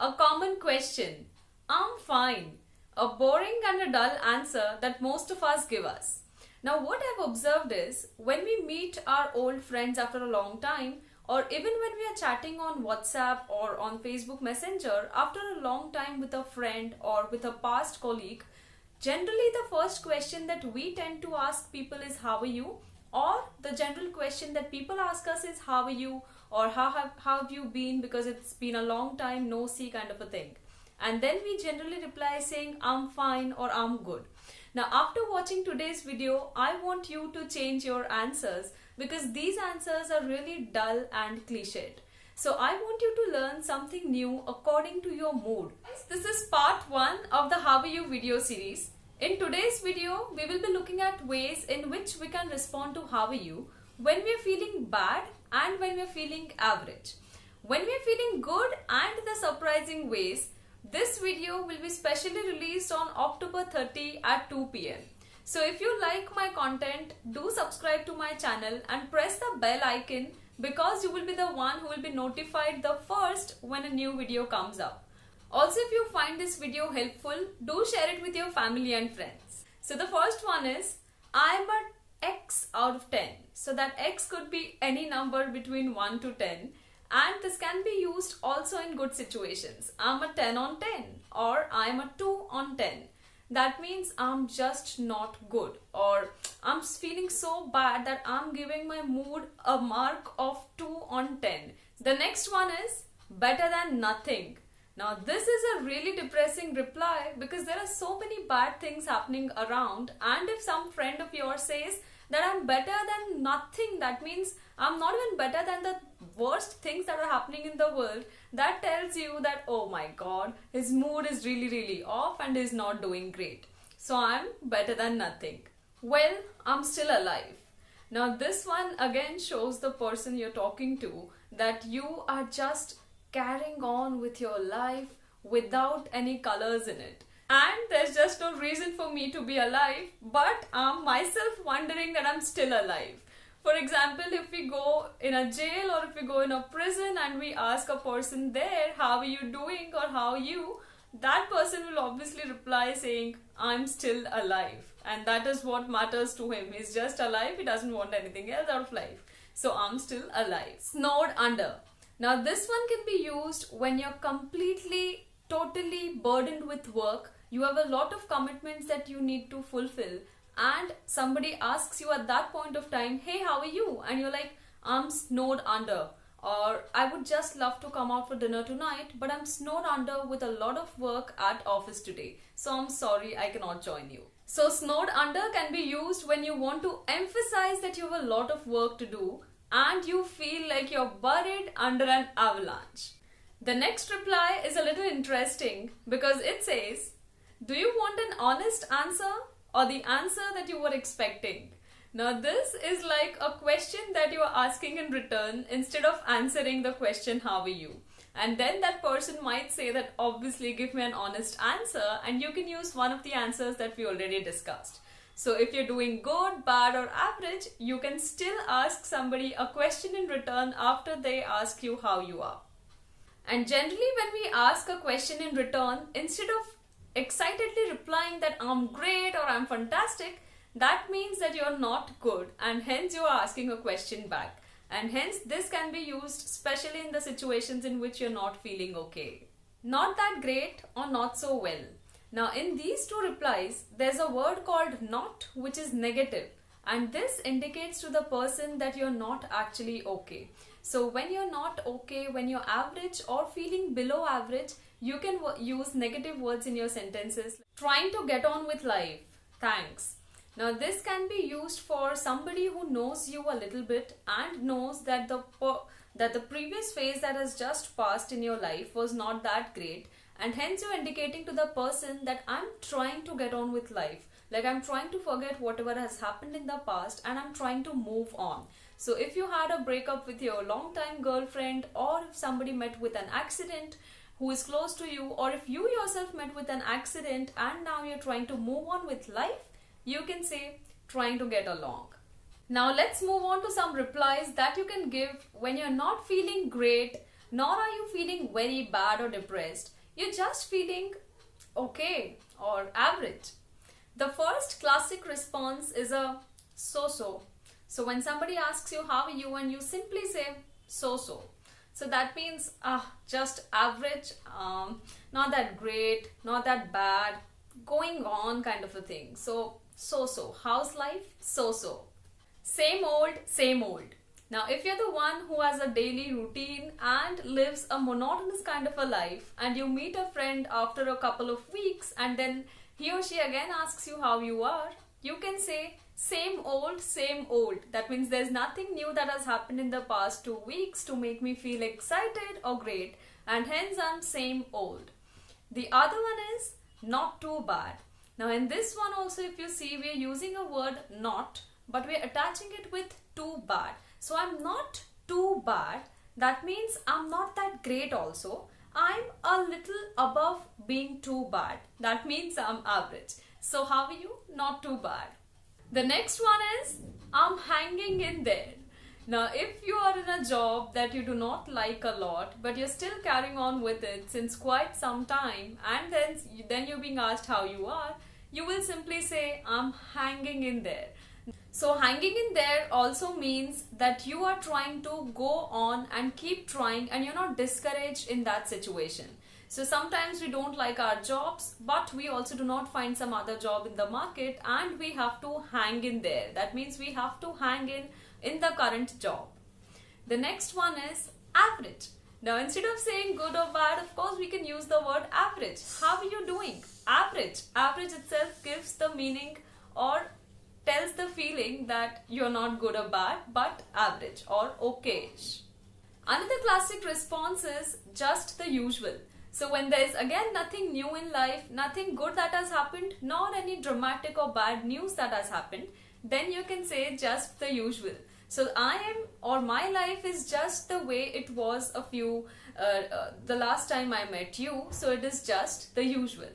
A common question. I'm fine. A boring and a dull answer that most of us give us. Now what I've observed is when we meet our old friends after a long time, or even when we are chatting on WhatsApp or on Facebook Messenger after a long time with a friend or with a past colleague, generally the first question that we tend to ask people is how are you, or the general question that people ask us is how are you, or how have you been, because it's been a long time no see kind of a thing. And then we generally reply saying I'm fine or I'm good. Now after watching today's video, I want you to change your answers because these answers are really dull and cliched. So I want you to learn something new according to your mood. This is part 1 of the How Are You video series. In today's video, we will be looking at ways in which we can respond to how are you when we are feeling bad and when we are feeling average. When we are feeling good and the surprising ways, this video will be specially released on October 30 at 2 p.m. So if you like my content, do subscribe to my channel and press the bell icon because you will be the one who will be notified the first when a new video comes up. Also, if you find this video helpful, do share it with your family and friends. So the first one is, I am an X out of 10. So that X could be any number between 1 to 10. And this can be used also in good situations. I'm a 10 on 10 or I'm a 2 on 10. That means I'm just not good, or I'm feeling so bad that I'm giving my mood a mark of 2 on 10. The next one is better than nothing. Now this is a really depressing reply because there are so many bad things happening around, and if some friend of yours says that I'm better than nothing, that means I'm not even better than the worst things that are happening in the world. That tells you that, oh my god, his mood is really off and is not doing great. So I'm better than nothing. Well, I'm still alive. Now this one again shows the person you're talking to that you are just carrying on with your life without any colors in it. And there's just no reason for me to be alive, but I'm myself wondering that I'm still alive. For example, if we go in a jail or if we go in a prison and we ask a person there, how are you doing or how are you? That person will obviously reply saying, I'm still alive. And that is what matters to him. He's just alive. He doesn't want anything else out of life. So I'm still alive. Snored under. Now this one can be used when you're completely, totally burdened with work. You have a lot of commitments that you need to fulfill, and somebody asks you at that point of time, hey, how are you? And you're like, I'm snowed under, or I would just love to come out for dinner tonight, but I'm snowed under with a lot of work at office today, so I'm sorry I cannot join you. So snowed under can be used when you want to emphasize that you have a lot of work to do and you feel like you're buried under an avalanche. The next reply is a little interesting because it says, do you want an honest answer or the answer that you were expecting? Now this is like a question that you are asking in return instead of answering the question how are you? And then that person might say that obviously give me an honest answer, and you can use one of the answers that we already discussed. So if you're doing good, bad or average, you can still ask somebody a question in return after they ask you how you are. And generally when we ask a question in return, instead of excitedly replying that I'm great or I'm fantastic, that means that you're not good and hence you're asking a question back. And hence this can be used especially in the situations in which you're not feeling okay. Not that great or not so well. Now in these two replies, there's a word called not, which is negative. And this indicates to the person that you're not actually okay. So when you're not okay, when you're average or feeling below average, you can use negative words in your sentences. Trying to get on with life. Thanks. Now this can be used for somebody who knows you a little bit and knows that the previous phase that has just passed in your life was not that great, and hence you're indicating to the person that I'm trying to get on with life. Like I'm trying to forget whatever has happened in the past and I'm trying to move on. So if you had a breakup with your long-time girlfriend, or if somebody met with an accident who is close to you, or if you yourself met with an accident and now you're trying to move on with life, you can say trying to get along. Now let's move on to some replies that you can give when you're not feeling great Nor are you feeling very bad or depressed. You're just feeling okay or average. The first classic response is a so-so. So when somebody asks you how are you and you simply say so-so. So that means just average, not that great, not that bad, going on kind of a thing. So-so. How's life? So-so. Same old, same old. Now, if you're the one who has a daily routine and lives a monotonous kind of a life, and you meet a friend after a couple of weeks and then he or she again asks you how you are, you can say same old, same old. That means there's nothing new that has happened in the past 2 weeks to make me feel excited or great, and hence I'm same old. The other one is not too bad. Now, in this one also, if you see, we are using a word not, but we are attaching it with too bad. So I'm not too bad. That means I'm not that great also. I'm a little above being too bad. That means I'm average. So how are you? Not too bad. The next one is I'm hanging in there. Now, if you are in a job that you do not like a lot, but you're still carrying on with it since quite some time, and then you're being asked how you are, you will simply say I'm hanging in there. So hanging in there also means that you are trying to go on and keep trying, and you're not discouraged in that situation. So sometimes we don't like our jobs, but we also do not find some other job in the market and we have to hang in there. That means we have to hang in the current job. The next one is average. Now, instead of saying good or bad, of course we can use the word average. How are you doing? Average. Average itself gives the meaning or tells the feeling that you're not good or bad, but average or okayish. Another classic response is just the usual. So when there's again nothing new in life, nothing good that has happened, nor any dramatic or bad news that has happened, then you can say just the usual. So my life is just the way it was the last time I met you. So it is just the usual.